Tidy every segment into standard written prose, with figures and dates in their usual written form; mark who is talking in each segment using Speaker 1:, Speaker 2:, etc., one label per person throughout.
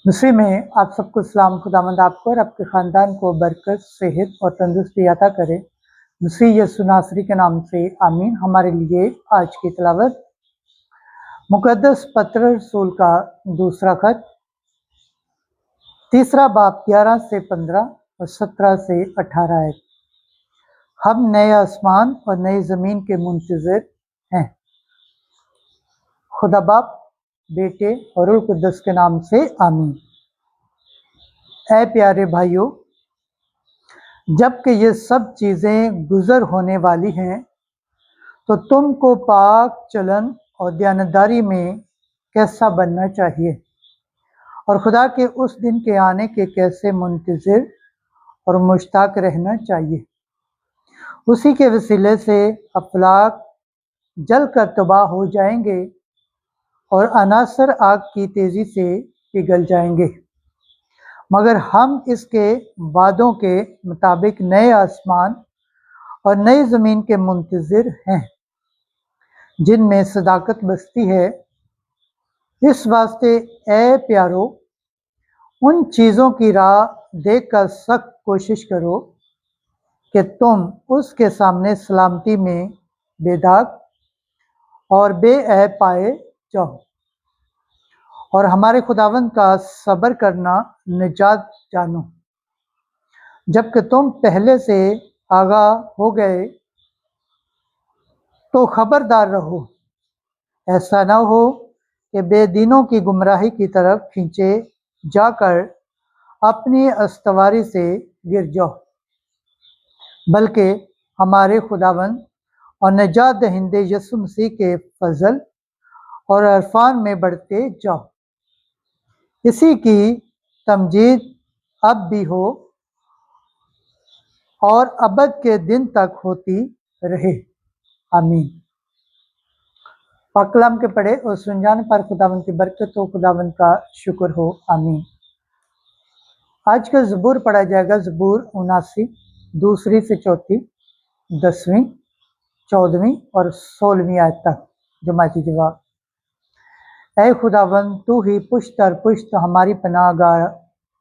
Speaker 1: मिस्री में आप सबको सलाम। खुदावंद आपको और आपके ख़ानदान को बरकत, सेहत और तंदुरुस्ती अता करे। मिस्री यीशु नासरी के नाम से आमीन। हमारे लिए आज की तिलावत मुकद्दस पत्र रसूल का दूसरा खत, तीसरा बाब 11 से 15 और 17 से 18 है। हम नए आसमान और नई ज़मीन के मुंतज़िर हैं। खुदा बाप, बेटे और रूह कुद्दस के नाम से आमीन। ऐ प्यारे भाइयों, जबकि ये सब चीज़ें गुज़र होने वाली हैं, तो तुमको पाक चलन और दयानतदारी में कैसा बनना चाहिए और खुदा के उस दिन के आने के कैसे मुंतज़िर और मुश्ताक रहना चाहिए। उसी के वसीले से अफलाक जल कर तबाह हो जाएंगे और अनासर आग की तेज़ी से पिघल जाएंगे, मगर हम इसके वादों के मुताबिक नए आसमान और नई ज़मीन के मुंतज़िर हैं, जिनमें सदाकत बसती है। इस वास्ते ए प्यारो, उन चीज़ों की राह देखकर सख्त कोशिश करो कि तुम उसके सामने सलामती में बेदाग और बेऐब पाए जाओ, और हमारे खुदावंद का सब्र करना निजात जानो। जबकि तुम पहले से आगाह हो गए तो खबरदार रहो, ऐसा न हो कि बेदीनों की गुमराही की तरफ खींचे जाकर अपनी अस्तवारी से गिर जाओ, बल्कि हमारे खुदावंद और निजात दहिंदे यीशु मसीह के फजल और अरफान में बढ़ते जाओ। इसी की तमजीद अब भी हो और अबद के दिन तक होती रहे। आमीन। पाकलाम के पढ़े और सुन जाने पर खुदावंद की बरकत हो, खुदावंद का शुक्र हो। आमीन। आज का ज़बूर पढ़ा जाएगा, ज़बूर 79, दूसरी से चौथी, 10वीं, 14वीं और 16वीं आयत तक। जमाती जवाब। ऐ खुदावंद, तू ही पुश्त दर पुश्त हमारी पनाहगाह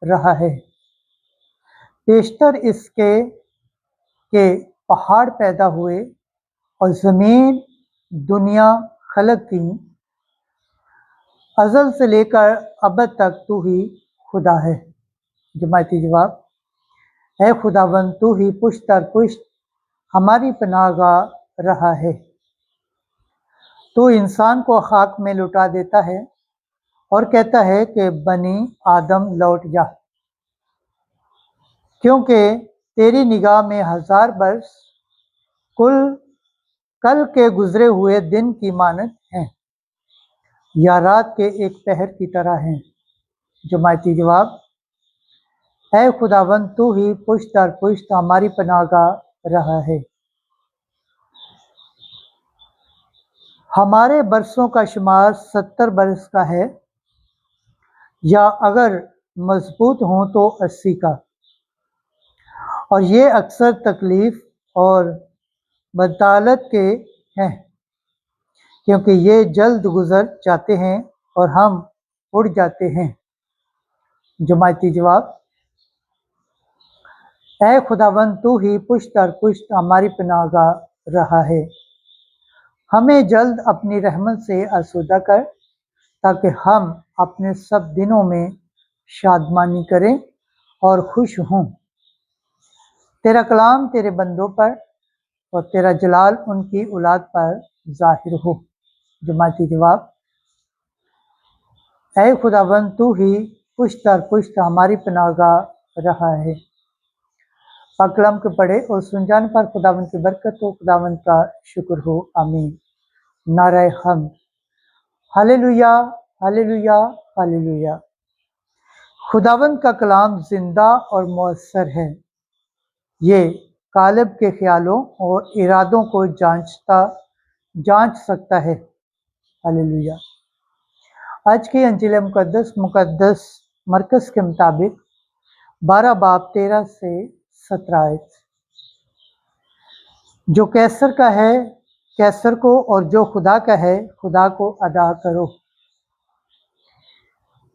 Speaker 1: रहा है। पेशतर इसके के पहाड़ पैदा हुए और ज़मीन दुनिया खलक की, अज़ल से लेकर अबद तक तू ही खुदा है। जमाती जवाब। ऐ खुदावंद, तू ही पुश्त दर पुश्त हमारी पनाहगाह रहा है। तू इंसान को खाक में लुटा देता है और कहता है कि बनी आदम लौट जा, क्योंकि तेरी निगाह में 1000 बरस कल के गुजरे हुए दिन की मानद हैं, या रात के एक पहर की तरह हैं। जमाती जवाब। ऐ खुदावंद, तू ही पुश्त दर पुश्त हमारी पनाहगाह रहा है। हमारे बरसों का शुमार 70 बरस का है, या अगर मजबूत हों तो 80 का, और ये अक्सर तकलीफ और बदौलत के हैं, क्योंकि ये जल्द गुजर जाते हैं और हम उड़ जाते हैं। जमाती जवाब। ऐ खुदावंद, तू ही पुश्त दर पुश्त हमारी पनाहगाह रहा है। हमें जल्द अपनी रहमत से आसूदा कर, ताकि हम अपने सब दिनों में शादमानी करें और खुश हों। तेरा कलाम तेरे बंदों पर और तेरा जलाल उनकी औलाद पर जाहिर हो। जमाती जवाब। ऐ खुदावंद, तू ही पुश्त दर पुश्त हमारी पनाहगाह रहा है। पाकलाम के पढ़े और सुन जाने पर खुदावंद की बरकत हो, खुदावंद का शुक्र हो। आमीन। नारे हम्द। Hallelujah, hallelujah, hallelujah. खुदावंद का कलाम जिंदा और मौसर है। ये कालब के ख्यालों और इरादों को जांच सकता है। हालेलुया। आज की अंजील मुकद्दस मरकज़ के मुताबिक 12 बाब 13 से 17 आयत। जो कैसर का है कैसर को, और जो खुदा का है खुदा को अदा करो।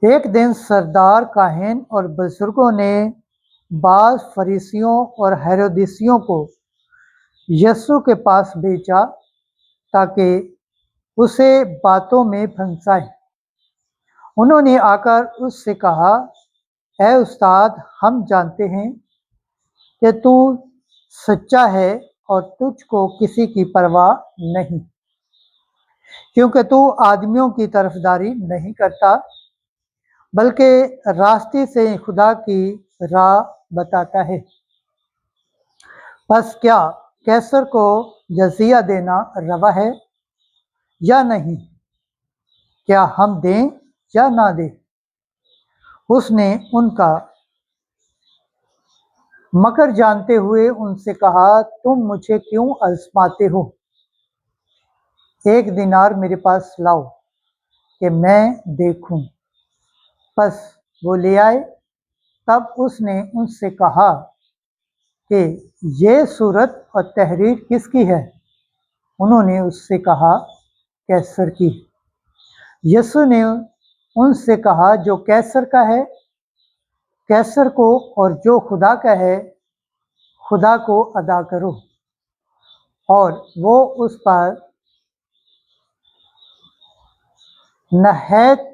Speaker 1: एक दिन सरदार काहिन और बुजुर्गों ने बाज फरीसियों और हेरोदिसियों को यीशु के पास भेजा ताकि उसे बातों में फंसाए। उन्होंने आकर उससे कहा, ऐ उस्ताद, हम जानते हैं कि तू सच्चा है और तुझको किसी की परवाह नहीं, क्योंकि तू आदमियों की तरफदारी नहीं करता बल्कि रास्ते से खुदा की राह बताता है। बस क्या कैसर को जजिया देना रवा है या नहीं? क्या हम दें या ना दें? उसने उनका मकर जानते हुए उनसे कहा, तुम मुझे क्यों आजमाते हो? एक दिनार मेरे पास लाओ कि मैं देखूं। बस वो ले आए। तब उसने उनसे कहा कि ये सूरत और तहरीर किसकी है? उन्होंने उससे कहा, कैसर की। यीशु ने उनसे कहा, जो कैसर का है कैसर को, और जो खुदा का है खुदा को अदा करो। और वो उस पर नहायत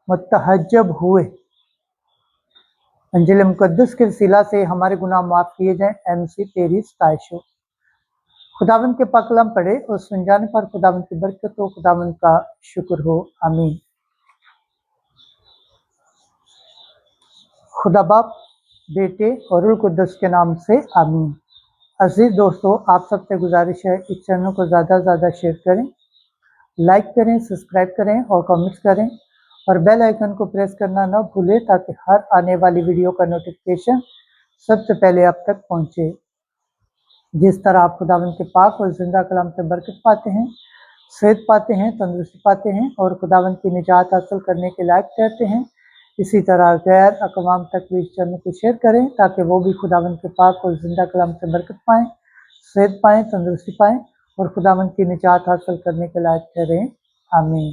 Speaker 1: मुतहज्जब हुए। अंजिल मुकद्दस के वसीला से हमारे गुनाह माफ़ किए जाएं। MC तेरी सताइश हो। खुदावंद के पाक कलाम पढ़े और सुन जाने पर खुदावंद की बरकत हो, खुदावंद का शुक्र हो। आमीन। खुदा बाप, बेटे और रूह कुद्दस के नाम से आमीन। अजीज दोस्तों, आप सबसे गुजारिश है इस चैनल को ज़्यादा से ज़्यादा शेयर करें, लाइक करें, सब्सक्राइब करें और कमेंट्स करें और बेल आइकन को प्रेस करना ना भूलें ताकि हर आने वाली वीडियो का नोटिफिकेशन सबसे पहले आप तक पहुंचे। जिस तरह आप खुदावंद के पाक और जिंदा कलाम से बरकत पाते हैं, सेहत पाते हैं, तंदुरुस्ती पाते हैं और खुदावंद की निजात हासिल करने के लायक ठहरते हैं, इसी तरह गैर अक़वाम तक भी इस चैनल को शेयर करें ताकि वो भी खुदावंद के पाक और जिंदा कलाम से बरकत पाएँ, सेहत पाएँ, तंदुरुस्ती पाएँ और खुदावंद की निजात हासिल करने के लायक ठहरें। आमीन।